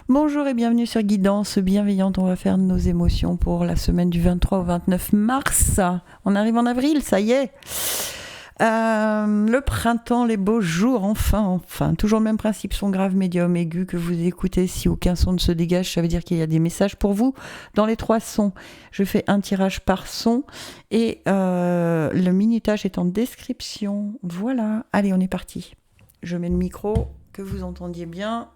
Bonjour et bienvenue sur Guidance Bienveillante. On va faire nos émotions pour la semaine du 23 au 29 mars. On arrive en avril, ça y est. Le printemps, les beaux jours, enfin. Toujours le même principe, son grave, médium, aigu que vous écoutez. Si aucun son ne se dégage, ça veut dire qu'il y a des messages pour vous dans les 3 sons. Je fais un tirage par son et le minutage est en description. Voilà, allez, on est parti. Je mets le micro, que vous entendiez bien.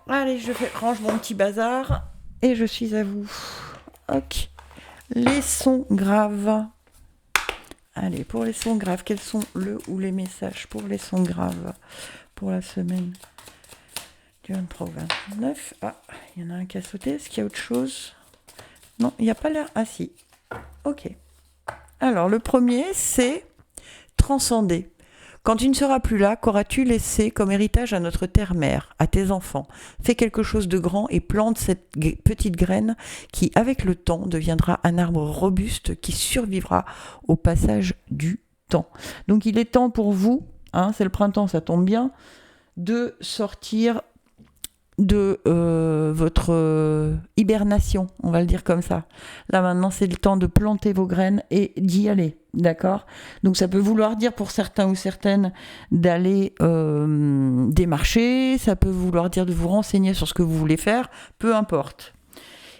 Allez, range mon petit bazar et je suis à vous. Ok. Les sons graves. Allez, pour les sons graves, quels sont les messages pour les sons graves pour la semaine du 23 au 29? Ah, il y en a un qui a sauté. Est-ce qu'il y a autre chose? Non, il n'y a pas l'air. Ah si. Ok. Alors, le premier, c'est transcender. Quand tu ne seras plus là, qu'auras-tu laissé comme héritage à notre terre-mère, à tes enfants? Fais quelque chose de grand et plante cette petite graine qui, avec le temps, deviendra un arbre robuste qui survivra au passage du temps. Donc il est temps pour vous, c'est le printemps, ça tombe bien, de sortir de votre hibernation, on va le dire comme ça. Là maintenant, c'est le temps de planter vos graines et d'y aller. D'accord? Donc ça peut vouloir dire pour certains ou certaines d'aller démarcher, ça peut vouloir dire de vous renseigner sur ce que vous voulez faire, peu importe.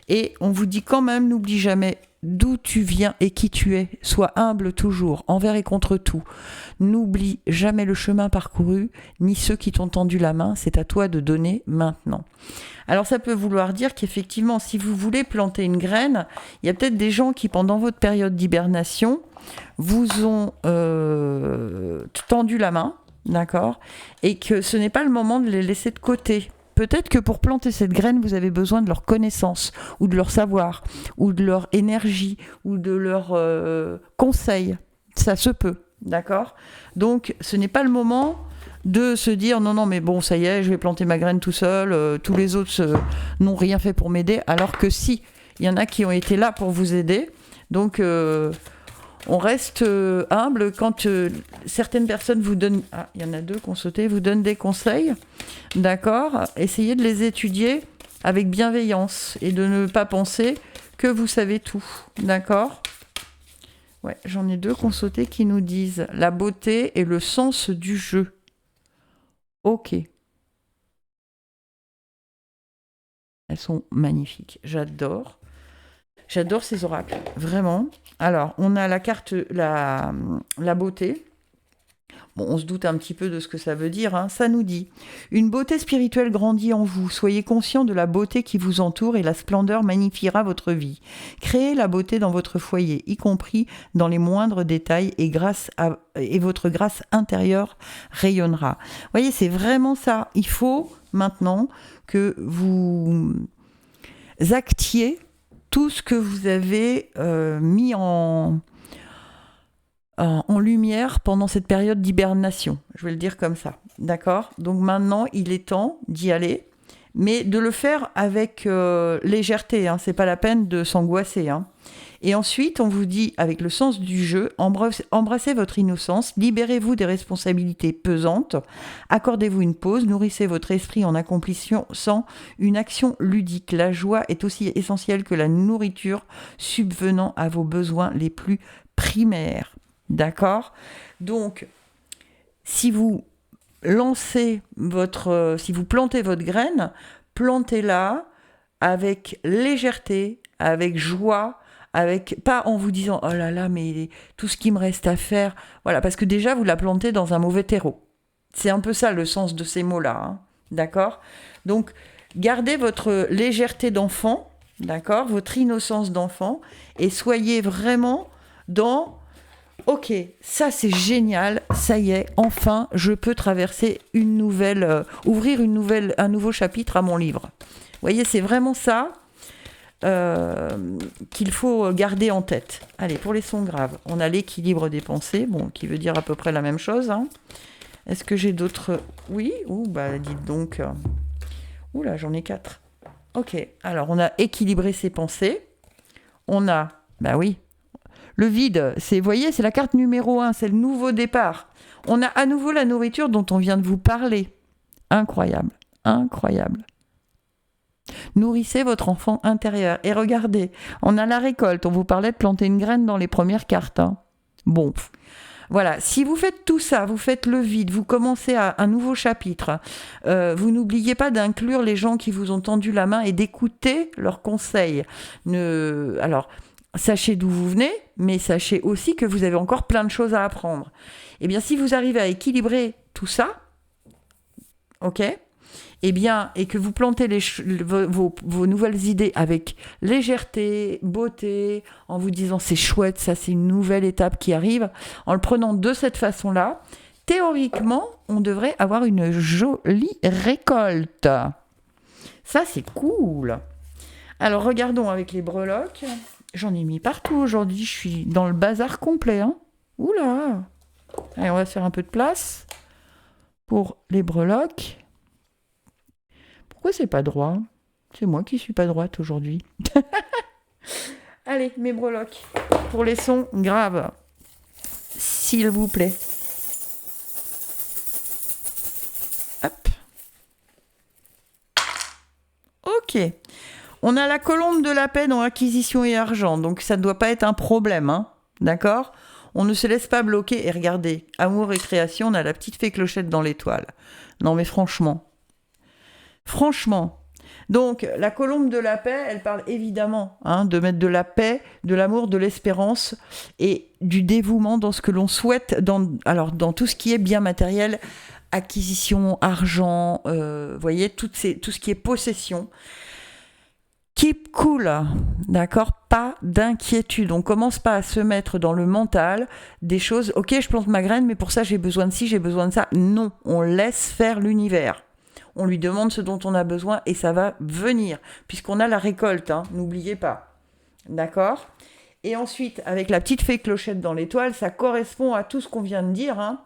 Et on vous dit quand même, n'oublie jamais d'où tu viens et qui tu es. Sois humble toujours, envers et contre tout. N'oublie jamais le chemin parcouru, ni ceux qui t'ont tendu la main. C'est à toi de donner maintenant. Alors ça peut vouloir dire qu'effectivement, si vous voulez planter une graine, il y a peut-être des gens qui, pendant votre période d'hibernation, vous ont tendu la main, d'accord, et que ce n'est pas le moment de les laisser de côté. Peut-être que pour planter cette graine, vous avez besoin de leur connaissance, ou de leur savoir, ou de leur énergie, ou de leur conseil. Ça se peut, d'accord? Donc, ce n'est pas le moment de se dire non, mais bon, ça y est, je vais planter ma graine tout seul, tous les autres n'ont rien fait pour m'aider, alors que si, il y en a qui ont été là pour vous aider. Donc, on reste humble quand certaines personnes vous donnent... Ah, il y en a 2 qui ont sauté, vous donnent des conseils, d'accord? Essayez de les étudier avec bienveillance et de ne pas penser que vous savez tout, d'accord? Ouais, j'en ai 2 qui ont sauté qui nous disent la beauté et le sens du jeu. Ok. Elles sont magnifiques, j'adore. J'adore ces oracles, vraiment. Alors, on a la carte, la beauté. Bon, on se doute un petit peu de ce que ça veut dire. Ça nous dit « Une beauté spirituelle grandit en vous. Soyez conscient de la beauté qui vous entoure et la splendeur magnifiera votre vie. Créez la beauté dans votre foyer, y compris dans les moindres détails, et votre grâce intérieure rayonnera. » Vous voyez, c'est vraiment ça. Il faut maintenant que vous actiez tout ce que vous avez mis en lumière pendant cette période d'hibernation. Je vais le dire comme ça. D'accord? Donc maintenant, il est temps d'y aller, mais de le faire avec légèreté. C'est pas la peine de s'angoisser. Et ensuite, on vous dit, avec le sens du jeu, embrassez votre innocence, libérez-vous des responsabilités pesantes, accordez-vous une pause, nourrissez votre esprit en accomplissant une action ludique. La joie est aussi essentielle que la nourriture, subvenant à vos besoins les plus primaires. D'accord? Donc, si vous plantez votre graine, plantez-la avec légèreté, avec joie, pas en vous disant « Oh là là, mais tout ce qui me reste à faire... » Voilà, parce que déjà, vous la plantez dans un mauvais terreau. C'est un peu ça le sens de ces mots-là. D'accord? Donc, gardez votre légèreté d'enfant, d'accord? Votre innocence d'enfant, et soyez vraiment dans... Ok, ça c'est génial, ça y est, enfin, je peux traverser ouvrir un nouveau chapitre à mon livre. Vous voyez, c'est vraiment ça qu'il faut garder en tête. Allez, pour les sons graves, on a l'équilibre des pensées, qui veut dire à peu près la même chose. Est-ce que j'ai d'autres... Oui, bah dites donc. Ouh là, j'en ai 4. Ok, alors on a équilibré ses pensées. On a, bah oui, le vide, vous voyez, c'est la carte numéro 1, c'est le nouveau départ. On a à nouveau la nourriture dont on vient de vous parler. Incroyable, incroyable. Nourrissez votre enfant intérieur. Et regardez, on a la récolte. On vous parlait de planter une graine dans les premières cartes. Hein. Bon, voilà. Si vous faites tout ça, vous faites le vide, vous commencez à un nouveau chapitre. Vous n'oubliez pas d'inclure les gens qui vous ont tendu la main et d'écouter leurs conseils. Alors, sachez d'où vous venez, mais sachez aussi que vous avez encore plein de choses à apprendre. Eh bien, si vous arrivez à équilibrer tout ça, ok ? Eh bien, et que vous plantez vos nouvelles idées avec légèreté, beauté, en vous disant c'est chouette, ça c'est une nouvelle étape qui arrive, en le prenant de cette façon-là, théoriquement, on devrait avoir une jolie récolte. Ça, c'est cool. Alors, regardons avec les breloques. J'en ai mis partout aujourd'hui, je suis dans le bazar complet. Hein. Oula. Allez, on va faire un peu de place pour les breloques. Pourquoi c'est pas droit ? C'est moi qui suis pas droite aujourd'hui. Allez, mes breloques. Pour les sons graves. S'il vous plaît. Hop. Ok. On a la colombe de la paix dans acquisition et argent. Donc ça ne doit pas être un problème. Hein. D'accord ? On ne se laisse pas bloquer. Et regardez, amour et création, on a la petite fée clochette dans l'étoile. Non mais franchement. Donc, la colombe de la paix, elle parle évidemment de mettre de la paix, de l'amour, de l'espérance et du dévouement dans ce que l'on souhaite, dans tout ce qui est bien matériel, acquisition, argent, voyez, tout ce qui est possession. Keep cool, d'accord ? Pas d'inquiétude. On commence pas à se mettre dans le mental des choses. Ok, je plante ma graine, mais pour ça, j'ai besoin de ci, j'ai besoin de ça. Non, on laisse faire l'univers. On lui demande ce dont on a besoin et ça va venir, puisqu'on a la récolte, hein, n'oubliez pas. D'accord ? Et ensuite, avec la petite fée clochette dans l'étoile, ça correspond à tout ce qu'on vient de dire. Hein.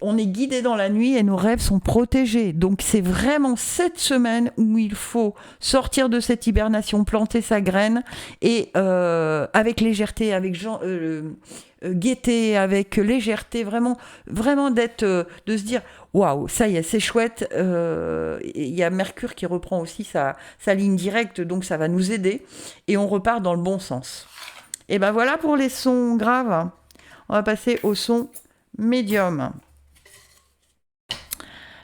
On est guidé dans la nuit et nos rêves sont protégés. Donc c'est vraiment cette semaine où il faut sortir de cette hibernation, planter sa graine et avec légèreté, avec gaieté, avec légèreté, vraiment de se dire waouh, ça y est, c'est chouette. Il y a Mercure qui reprend aussi sa ligne directe, donc ça va nous aider et on repart dans le bon sens. Et ben voilà pour les sons graves. On va passer aux sons médiums.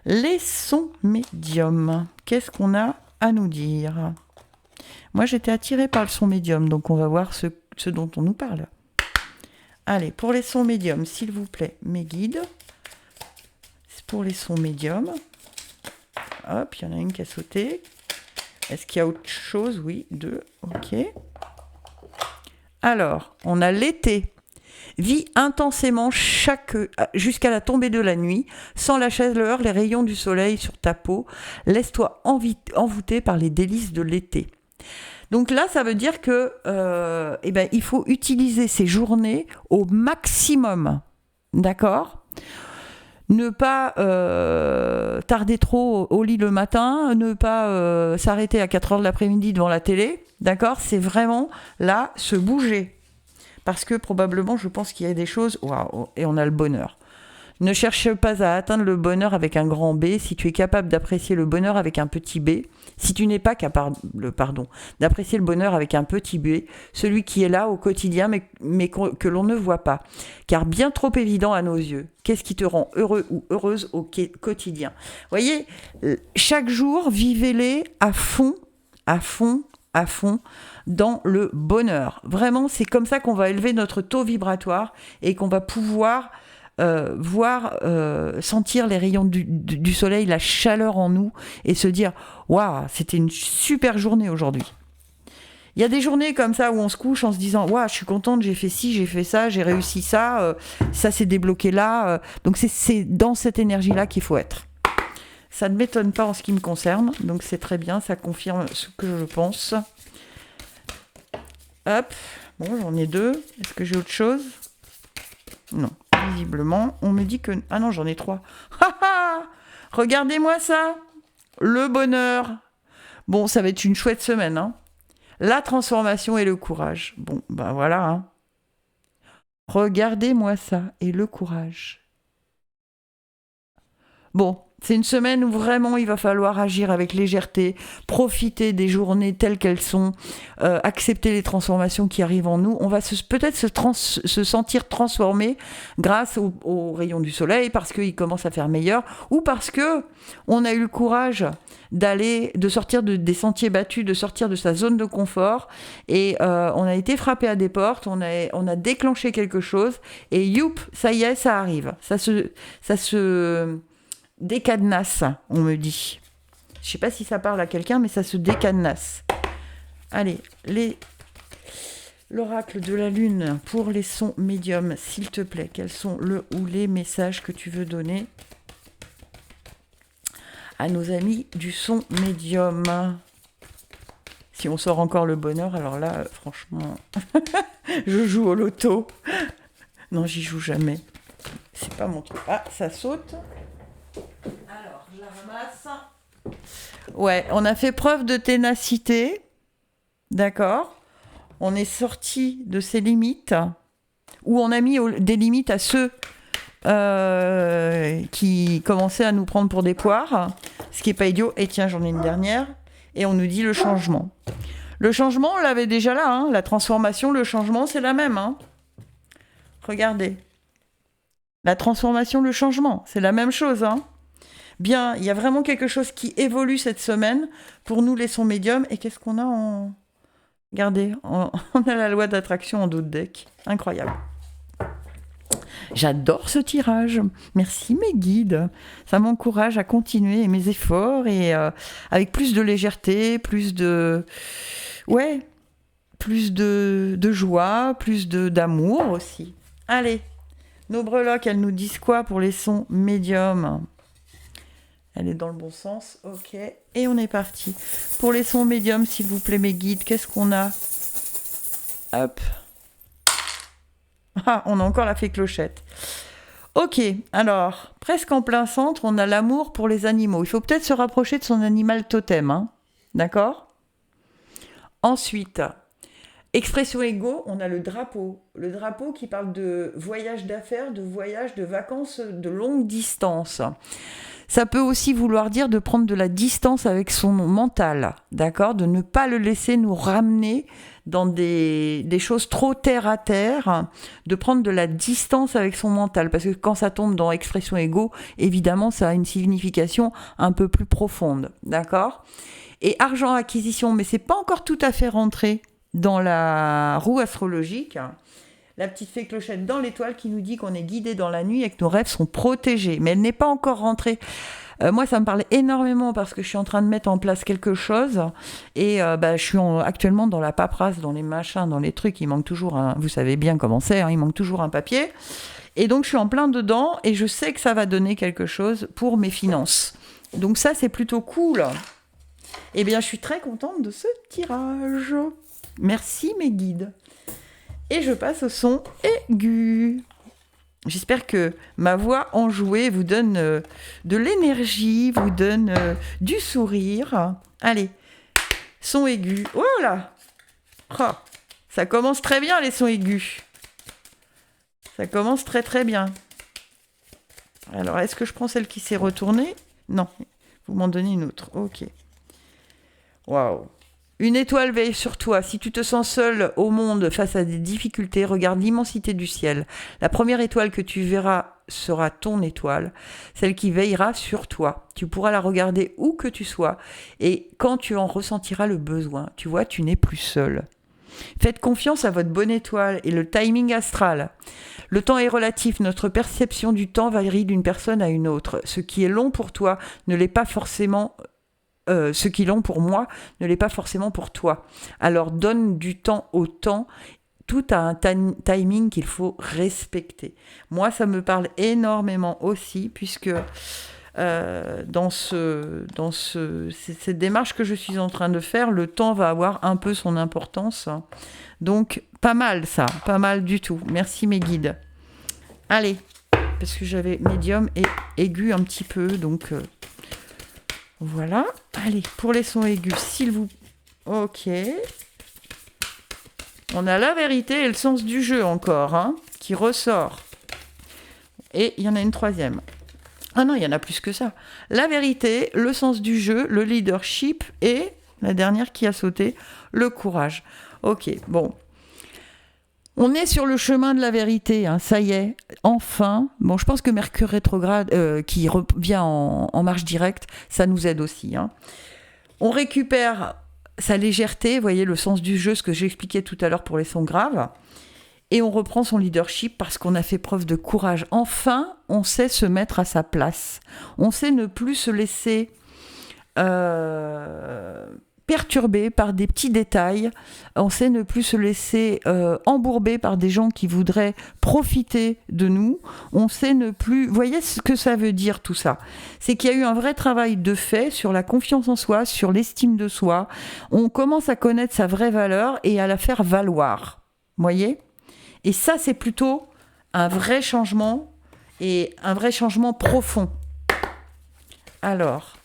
Les sons médiums. Qu'est-ce qu'on a à nous dire ? Moi, j'étais attirée par le son médium, donc on va voir ce dont on nous parle. Allez, pour les sons médiums, s'il vous plaît, mes guides. Pour les sons médiums. Hop, il y en a une qui a sauté. Est-ce qu'il y a autre chose ? Oui, 2. Ok. Alors, on a l'été. Vis intensément jusqu'à la tombée de la nuit, sans la chaleur, les rayons du soleil sur ta peau. Laisse-toi envoûter par les délices de l'été. Donc là, ça veut dire que il faut utiliser ces journées au maximum. D'accord ? Ne pas tarder trop au lit le matin, ne pas s'arrêter à 4h de l'après-midi devant la télé. D'accord ? C'est vraiment là, se bouger. Parce que probablement, je pense qu'il y a des choses... Waouh, et on a le bonheur. Ne cherche pas à atteindre le bonheur avec un grand B. Si tu es capable d'apprécier le bonheur avec un petit b, si tu n'es pas capable d'apprécier le bonheur avec un petit b, celui qui est là au quotidien, mais que l'on ne voit pas. Car bien trop évident à nos yeux. Qu'est-ce qui te rend heureux ou heureuse au quotidien ? Voyez, chaque jour, vivez-les à fond, dans le bonheur. Vraiment, c'est comme ça qu'on va élever notre taux vibratoire et qu'on va pouvoir sentir les rayons du soleil, la chaleur en nous et se dire « Waouh, c'était une super journée aujourd'hui ». Il y a des journées comme ça où on se couche en se disant « Waouh, je suis contente, j'ai fait ci, j'ai fait ça, j'ai réussi ça, ça s'est débloqué là ». Donc c'est dans cette énergie-là qu'il faut être. Ça ne m'étonne pas en ce qui me concerne, donc c'est très bien, ça confirme ce que je pense. Hop, bon, j'en ai 2. Est-ce que j'ai autre chose ? Non. visiblement. On me dit que... Ah non, j'en ai 3. Regardez-moi ça. Le bonheur. Bon, ça va être une chouette semaine. Hein. La transformation et le courage. Bon, ben voilà. Hein. Regardez-moi ça et le courage. Bon, c'est une semaine où vraiment il va falloir agir avec légèreté, profiter des journées telles qu'elles sont, accepter les transformations qui arrivent en nous. On va peut-être se sentir transformé grâce aux rayons du soleil, parce qu'il commence à faire meilleur, ou parce que on a eu le courage de sortir des sentiers battus, de sortir de sa zone de confort, et on a été frappé à des portes, on a déclenché quelque chose, et youp, ça y est, ça arrive. Ça se décadenasse, on me dit. Je sais pas si ça parle à quelqu'un, mais ça se décadenasse. Allez, l'oracle de la lune pour les sons médiums, s'il te plaît. Quels sont les messages que tu veux donner à nos amis du son médium? Si on sort encore le bonheur, alors là, franchement, je joue au loto. Non, j'y joue jamais. C'est pas mon truc. Ah, ça saute. Alors, je la ramasse. Ouais, on a fait preuve de ténacité. D'accord. On est sorti de ses limites. Ou on a mis des limites à ceux qui commençaient à nous prendre pour des poires. Ce qui n'est pas idiot. Et tiens, j'en ai une dernière. Et on nous dit le changement. Le changement, on l'avait déjà là. Hein. La transformation, le changement, c'est la même. Hein. Regardez. La transformation, le changement, c'est la même chose. Hein. Bien, il y a vraiment quelque chose qui évolue cette semaine pour nous, les sons médiums. Et qu'est-ce qu'on a en... Regardez, on a la loi d'attraction en dos de deck. Incroyable. J'adore ce tirage. Merci mes guides. Ça m'encourage à continuer mes efforts et avec plus de légèreté, plus de joie, plus d'amour aussi. Allez, nos breloques, elles nous disent quoi pour les sons médiums? Elle est dans le bon sens, ok. Et on est parti. Pour les sons médiums, s'il vous plaît, mes guides, qu'est-ce qu'on a? Hop. Ah, on a encore la fée clochette. Ok, alors, presque en plein centre, on a l'amour pour les animaux. Il faut peut-être se rapprocher de son animal totem, hein. D'accord? Ensuite, expression ego, on a le drapeau. Le drapeau qui parle de voyage d'affaires, de voyage de vacances de longue distance. Ça peut aussi vouloir dire de prendre de la distance avec son mental, d'accord? De ne pas le laisser nous ramener dans des choses trop terre à terre, de prendre de la distance avec son mental. Parce que quand ça tombe dans expression ego, évidemment, ça a une signification un peu plus profonde, d'accord? Et argent acquisition, mais c'est pas encore tout à fait rentré dans la roue astrologique. La petite fée clochette dans l'étoile qui nous dit qu'on est guidé dans la nuit et que nos rêves sont protégés. Mais elle n'est pas encore rentrée. Moi, ça me parle énormément parce que je suis en train de mettre en place quelque chose. Et je suis actuellement dans la paperasse, dans les machins, dans les trucs. Il manque toujours vous savez bien comment c'est, hein, il manque toujours un papier. Et donc, je suis en plein dedans et je sais que ça va donner quelque chose pour mes finances. Donc ça, c'est plutôt cool. Eh bien, je suis très contente de ce tirage. Merci, mes guides. Et je passe au son aigu. J'espère que ma voix enjouée vous donne de l'énergie, vous donne du sourire. Allez, son aigu. Oh là, oh, ça commence très bien les sons aigus. Ça commence très très bien. Alors, est-ce que je prends celle qui s'est retournée? Non, vous m'en donnez une autre. Ok. Waouh. Une étoile veille sur toi. Si tu te sens seul au monde face à des difficultés, regarde l'immensité du ciel. La première étoile que tu verras sera ton étoile, celle qui veillera sur toi. Tu pourras la regarder où que tu sois et quand tu en ressentiras le besoin. Tu vois, tu n'es plus seul. Faites confiance à votre bonne étoile et le timing astral. Le temps est relatif, notre perception du temps varie d'une personne à une autre. Ce qui est long pour toi ne l'est pas forcément... ce qui est long pour moi ne l'est pas forcément pour toi. Alors donne du temps au temps. Tout a un timing qu'il faut respecter. Moi, ça me parle énormément aussi, puisque dans cette démarche que je suis en train de faire, le temps va avoir un peu son importance. Donc, pas mal ça, pas mal du tout. Merci mes guides. Allez, parce que j'avais médium et aigu un petit peu, donc voilà. Allez, pour les sons aigus, s'il vous... Ok. On a la vérité et le sens du jeu encore, hein, qui ressort. Et il y en a une troisième. Ah non, il y en a plus que ça. La vérité, le sens du jeu, le leadership et, la dernière qui a sauté, le courage. Ok, bon. On est sur le chemin de la vérité, hein, ça y est, enfin. Bon, je pense que Mercure rétrograde, qui revient en marche directe, ça nous aide aussi. Hein. On récupère sa légèreté, vous voyez, le sens du jeu, ce que j'expliquais tout à l'heure pour les sons graves. Et on reprend son leadership parce qu'on a fait preuve de courage. Enfin, on sait se mettre à sa place. On sait ne plus se laisser perturbé par des petits détails, on sait ne plus se laisser embourber par des gens qui voudraient profiter de nous, on sait ne plus... Vous voyez ce que ça veut dire tout ça? C'est qu'il y a eu un vrai travail de fait sur la confiance en soi, sur l'estime de soi, on commence à connaître sa vraie valeur et à la faire valoir, vous voyez? Et ça, c'est plutôt un vrai changement, et un vrai changement profond. Alors...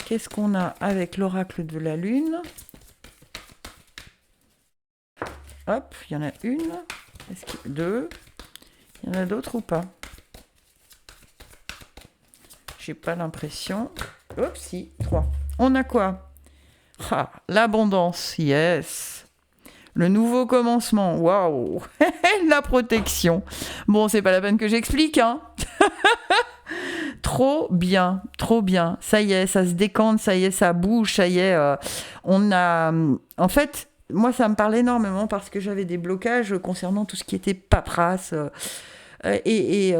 Qu'est-ce qu'on a avec l'oracle de la Lune? Hop, il y en a une. Est-ce qu'il y a deux? Il y en a d'autres ou pas? J'ai pas l'impression. Hop, si, trois. On a quoi? Ah, l'abondance, yes. Le nouveau commencement, waouh. La protection. Bon, c'est pas la peine que j'explique, hein. Trop bien, trop bien. Ça y est, ça se décante, ça y est, ça bouge, ça y est. On a... En fait, moi, ça me parle énormément parce que j'avais des blocages concernant tout ce qui était paperasse. J'ai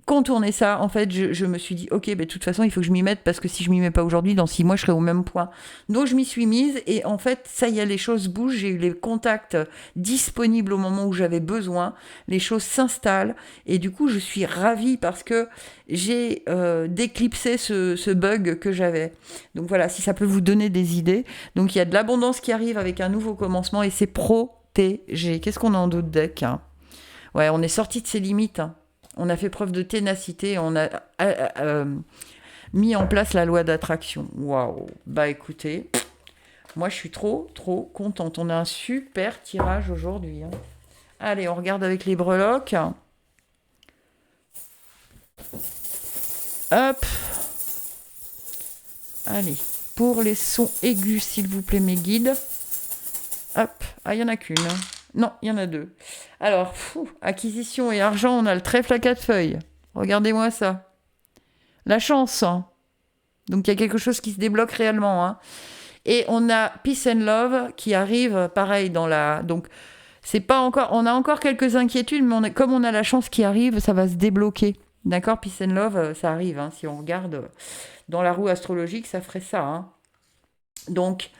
contourné ça. En fait, je me suis dit, ok, de toute façon, il faut que je m'y mette parce que si je m'y mets pas aujourd'hui, dans 6 mois, je serai au même point. Donc, je m'y suis mise et en fait, ça y est, les choses bougent. J'ai eu les contacts disponibles au moment où j'avais besoin. Les choses s'installent et du coup, je suis ravie parce que j'ai déclipsé ce bug que j'avais. Donc voilà, si ça peut vous donner des idées. Donc, il y a de l'abondance qui arrive avec un nouveau commencement et c'est protégé. Qu'est-ce qu'on a en d'autres decks, hein? Ouais, on est sorti de ses limites, hein. On a fait preuve de ténacité, on a mis en place la loi d'attraction. Waouh. Bah écoutez, moi je suis trop contente. On a un super tirage aujourd'hui. Hein. Allez, on regarde avec les breloques. Hop. Allez, pour les sons aigus, s'il vous plaît, mes guides. Hop. Ah, il n'y en a qu'une. Non, il y en a deux. Alors, acquisition et argent, on a le trèfle à 4 feuilles. Regardez-moi ça. La chance. Hein. Donc, il y a quelque chose qui se débloque réellement. Hein. Et on a Peace and Love qui arrive, pareil, dans la... Donc, c'est pas encore... On a encore quelques inquiétudes, mais comme on a la chance qui arrive, ça va se débloquer. D'accord? Peace and Love, ça arrive. Hein. Si on regarde dans la roue astrologique, ça ferait ça. Hein. Donc...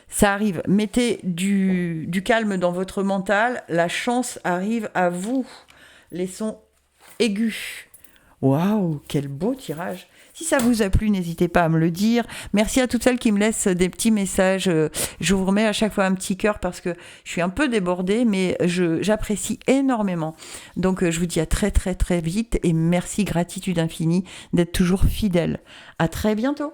Ça arrive. Mettez du calme dans votre mental. La chance arrive à vous. Les sons aigus. Waouh, quel beau tirage. Si ça vous a plu, n'hésitez pas à me le dire. Merci à toutes celles qui me laissent des petits messages. Je vous remets à chaque fois un petit cœur parce que je suis un peu débordée, mais j'apprécie énormément. Donc, je vous dis à très, très, très vite et merci, gratitude infinie d'être toujours fidèle. À très bientôt.